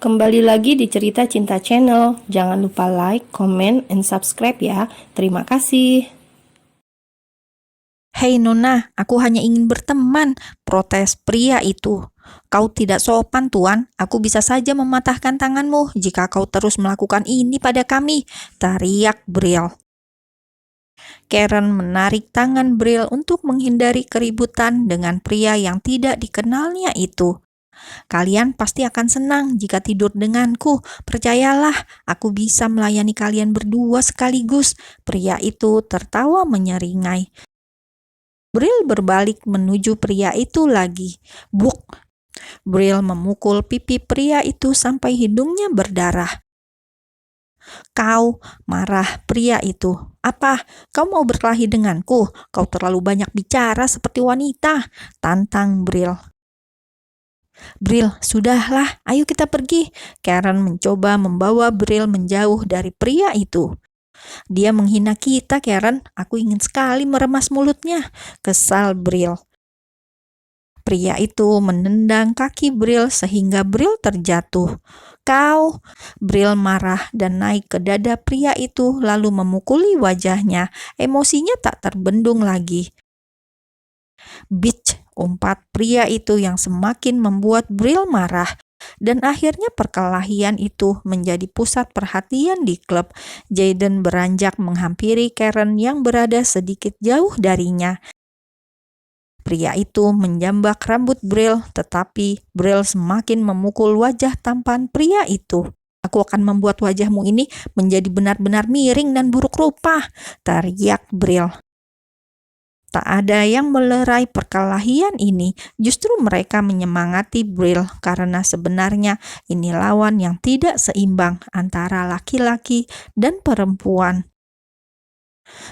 Kembali lagi di Cerita Cinta Channel. Jangan lupa like, comment, and subscribe ya. Terima kasih. Hei Nona, aku hanya ingin berteman, protes pria itu. Kau tidak sopan tuan, aku bisa saja mematahkan tanganmu jika kau terus melakukan ini pada kami, teriak Bril. Karen menarik tangan Bril untuk menghindari keributan dengan pria yang tidak dikenalnya itu. Kalian pasti akan senang jika tidur denganku. Percayalah, aku bisa melayani kalian berdua sekaligus. Pria itu tertawa menyeringai. Bril berbalik menuju pria itu lagi. Buk! Bril memukul pipi pria itu sampai hidungnya berdarah. Kau, marah pria itu. Apa? Kau mau berkelahi denganku? Kau terlalu banyak bicara seperti wanita, tantang Bril. Bril, sudahlah, ayo kita pergi. Karen mencoba membawa Bril menjauh dari pria itu. Dia menghina kita, Karen. Aku ingin sekali meremas mulutnya. Kesal Bril. Pria itu menendang kaki Bril sehingga Bril terjatuh. Kau! Bril marah dan naik ke dada pria itu lalu memukuli wajahnya. Emosinya tak terbendung lagi. Bitch! Umpat pria itu yang semakin membuat Bril marah. Dan akhirnya perkelahian itu menjadi pusat perhatian di klub. Jaden beranjak menghampiri Karen yang berada sedikit jauh darinya. Pria itu menjambak rambut Bril, tetapi Bril semakin memukul wajah tampan pria itu. Aku akan membuat wajahmu ini menjadi benar-benar miring dan buruk rupa, teriak Bril. Tak ada yang melerai perkelahian ini, justru mereka menyemangati Bril karena sebenarnya ini lawan yang tidak seimbang antara laki-laki dan perempuan.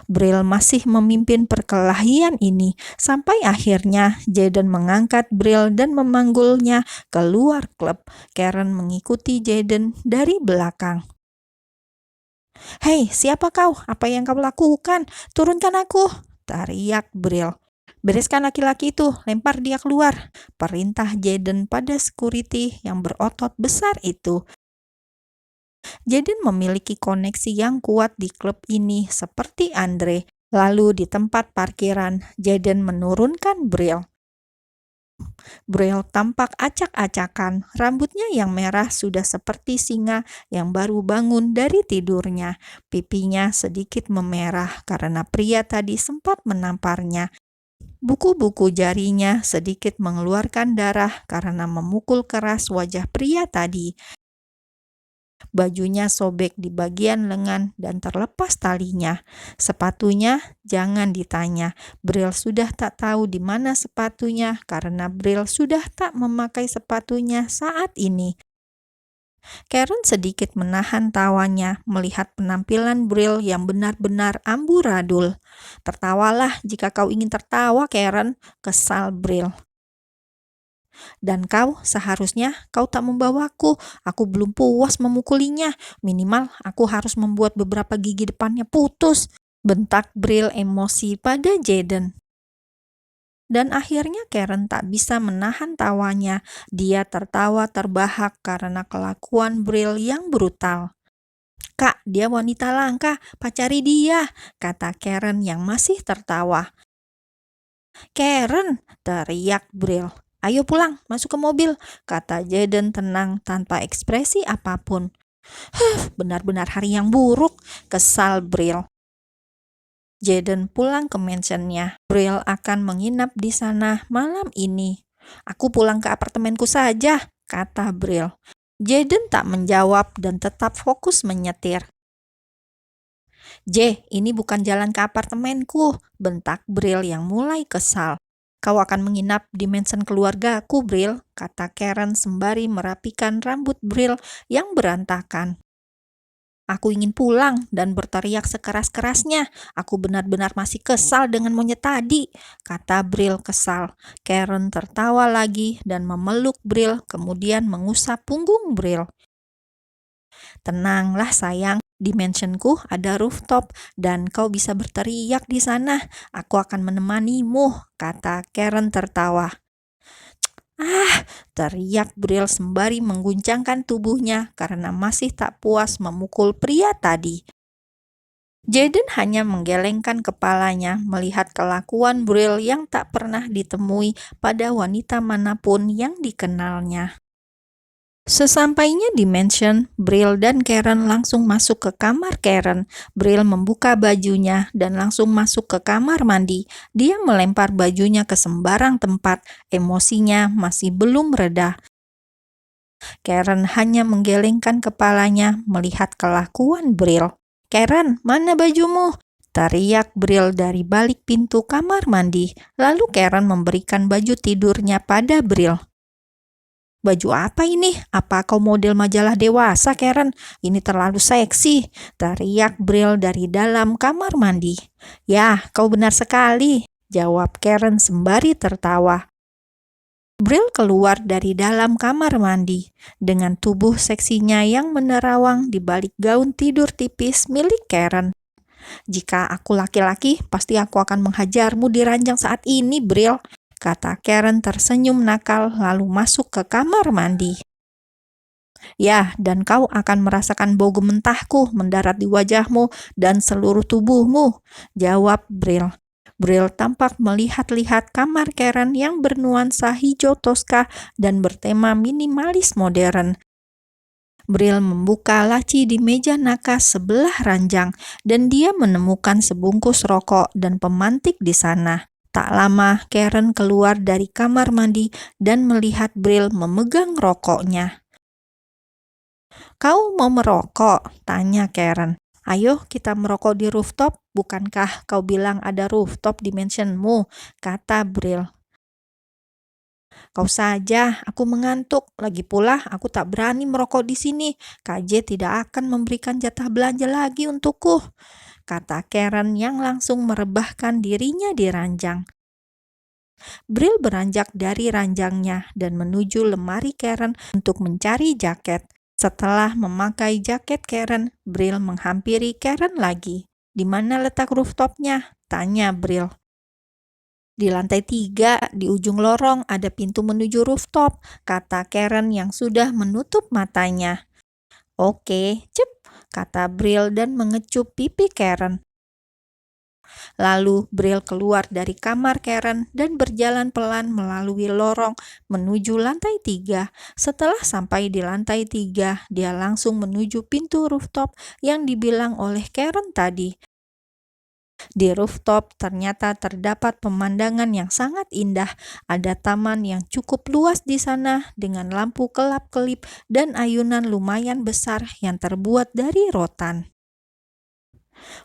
Bril masih memimpin perkelahian ini sampai akhirnya Jaden mengangkat Bril dan memanggulnya keluar klub. Karen mengikuti Jaden dari belakang. Hei, siapa kau? Apa yang kau lakukan? Turunkan aku! Teriak Bril. Bereskan laki-laki itu, lempar dia keluar. Perintah Jaden pada security yang berotot besar itu. Jaden memiliki koneksi yang kuat di klub ini seperti Andre. Lalu di tempat parkiran, Jaden menurunkan Bril. Bril tampak acak-acakan, rambutnya yang merah sudah seperti singa yang baru bangun dari tidurnya. Pipinya sedikit memerah karena pria tadi sempat menamparnya. Buku-buku jarinya sedikit mengeluarkan darah karena memukul keras wajah pria tadi. Bajunya sobek di bagian lengan dan terlepas talinya. Sepatunya jangan ditanya. Bril sudah tak tahu di mana sepatunya karena Bril sudah tak memakai sepatunya saat ini. Karen sedikit menahan tawanya melihat penampilan Bril yang benar-benar amburadul. Tertawalah jika kau ingin tertawa, Karen, kesal Bril. Dan seharusnya kau tak membawaku. Aku belum puas memukulinya. Minimal aku harus membuat beberapa gigi depannya putus. Bentak Bril emosi pada Jaden. Dan akhirnya Karen tak bisa menahan tawanya. Dia tertawa terbahak karena kelakuan Bril yang brutal. Kak, dia wanita langka, pacari dia, kata Karen yang masih tertawa. Karen, teriak Bril. Ayo pulang, masuk ke mobil, kata Jaden tenang tanpa ekspresi apapun. Benar-benar hari yang buruk, kesal Bril. Jaden pulang ke mansionnya. Bril akan menginap di sana malam ini. Aku pulang ke apartemenku saja, kata Bril. Jaden tak menjawab dan tetap fokus menyetir. Ini bukan jalan ke apartemenku, bentak Bril yang mulai kesal. Kau akan menginap di mansion keluargaku, Bril, kata Karen sembari merapikan rambut Bril yang berantakan. Aku ingin pulang dan berteriak sekeras-kerasnya. Aku benar-benar masih kesal dengan monyet tadi, kata Bril kesal. Karen tertawa lagi dan memeluk Bril, kemudian mengusap punggung Bril. Tenanglah sayang, di mansionku ada rooftop dan kau bisa berteriak di sana. Aku akan menemanimu, kata Karen tertawa. Ah, teriak Bril sembari mengguncangkan tubuhnya karena masih tak puas memukul pria tadi. Jaden hanya menggelengkan kepalanya melihat kelakuan Bril yang tak pernah ditemui pada wanita manapun yang dikenalnya. Sesampainya di mansion, Bril dan Karen langsung masuk ke kamar Karen. Bril membuka bajunya dan langsung masuk ke kamar mandi. Dia melempar bajunya ke sembarang tempat. Emosinya masih belum reda. Karen hanya menggelengkan kepalanya melihat kelakuan Bril. "Karen, mana bajumu?" teriak Bril dari balik pintu kamar mandi. Lalu Karen memberikan baju tidurnya pada Bril. "Baju apa ini? Apa kau model majalah dewasa, Karen? Ini terlalu seksi," teriak Bril dari dalam kamar mandi. "Ya, kau benar sekali," jawab Karen sembari tertawa. Bril keluar dari dalam kamar mandi dengan tubuh seksinya yang menerawang di balik gaun tidur tipis milik Karen. "Jika aku laki-laki, pasti aku akan menghajarmu di ranjang saat ini, Bril," kata Karen tersenyum nakal lalu masuk ke kamar mandi. "Ya, dan kau akan merasakan bau gementahku mendarat di wajahmu dan seluruh tubuhmu," jawab Bril. Bril tampak melihat-lihat kamar Karen yang bernuansa hijau toska dan bertema minimalis modern. Bril membuka laci di meja nakas sebelah ranjang dan dia menemukan sebungkus rokok dan pemantik di sana. Tak lama, Karen keluar dari kamar mandi dan melihat Bril memegang rokoknya. "Kau mau merokok?" tanya Karen. "Ayo kita merokok di rooftop, bukankah kau bilang ada rooftop di mansionmu?" kata Bril. "Kau saja, aku mengantuk. Lagi pula aku tak berani merokok di sini. KJ tidak akan memberikan jatah belanja lagi untukku," kata Karen yang langsung merebahkan dirinya di ranjang. Bril beranjak dari ranjangnya dan menuju lemari Karen untuk mencari jaket. Setelah memakai jaket Karen, Bril menghampiri Karen lagi. "Di mana letak rooftopnya?" tanya Bril. "Di lantai 3, di ujung lorong ada pintu menuju rooftop," kata Karen yang sudah menutup matanya. "Oke, cep," kata Bril dan mengecup pipi Karen. Lalu Bril keluar dari kamar Karen dan berjalan pelan melalui lorong menuju lantai 3. Setelah sampai di lantai 3, dia langsung menuju pintu rooftop yang dibilang oleh Karen tadi. Di rooftop ternyata terdapat pemandangan yang sangat indah. Ada taman yang cukup luas di sana dengan lampu kelap-kelip dan ayunan lumayan besar yang terbuat dari rotan.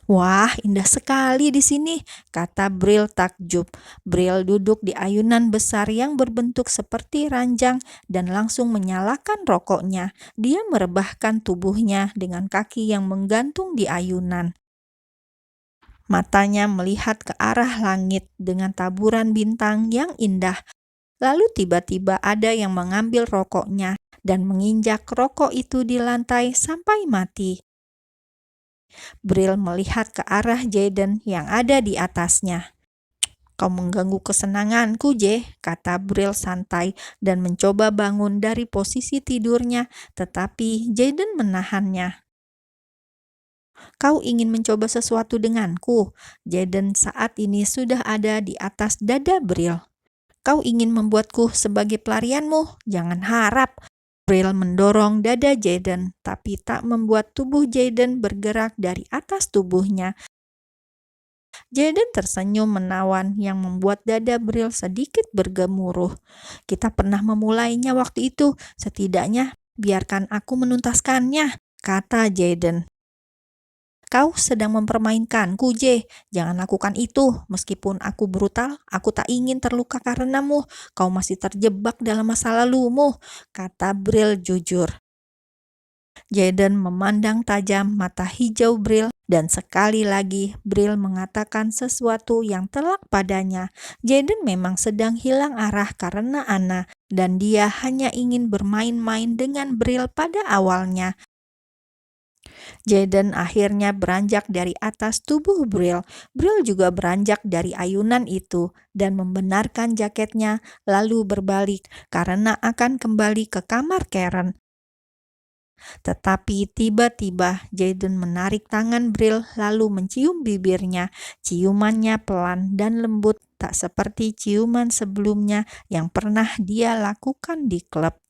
"Wah, indah sekali di sini," kata Bril takjub. Bril duduk di ayunan besar yang berbentuk seperti ranjang dan langsung menyalakan rokoknya. Dia merebahkan tubuhnya dengan kaki yang menggantung di ayunan. Matanya melihat ke arah langit dengan taburan bintang yang indah. Lalu tiba-tiba ada yang mengambil rokoknya dan menginjak rokok itu di lantai sampai mati. Bril melihat ke arah Jaden yang ada di atasnya. "Kau mengganggu kesenanganku, J," kata Bril santai dan mencoba bangun dari posisi tidurnya, tetapi Jaden menahannya. "Kau ingin mencoba sesuatu denganku?" Jaden saat ini sudah ada di atas dada Bril. "Kau ingin membuatku sebagai pelarianmu? Jangan harap." Bril mendorong dada Jaden, tapi tak membuat tubuh Jaden bergerak dari atas tubuhnya. Jaden tersenyum menawan yang membuat dada Bril sedikit bergemuruh. "Kita pernah memulainya waktu itu. Setidaknya biarkan aku menuntaskannya," kata Jaden. "Kau sedang mempermainkanku, J. Jangan lakukan itu. Meskipun aku brutal, aku tak ingin terluka karenamu. Kau masih terjebak dalam masa lalumu," kata Bril jujur. Jaden memandang tajam mata hijau Bril dan sekali lagi Bril mengatakan sesuatu yang telak padanya. Jaden memang sedang hilang arah karena Anna dan dia hanya ingin bermain-main dengan Bril pada awalnya. Jaden akhirnya beranjak dari atas tubuh Brill. Brill juga beranjak dari ayunan itu dan membenarkan jaketnya, lalu berbalik karena akan kembali ke kamar Karen. Tetapi tiba-tiba Jaden menarik tangan Brill lalu mencium bibirnya. Ciumannya pelan dan lembut, tak seperti ciuman sebelumnya yang pernah dia lakukan di klub.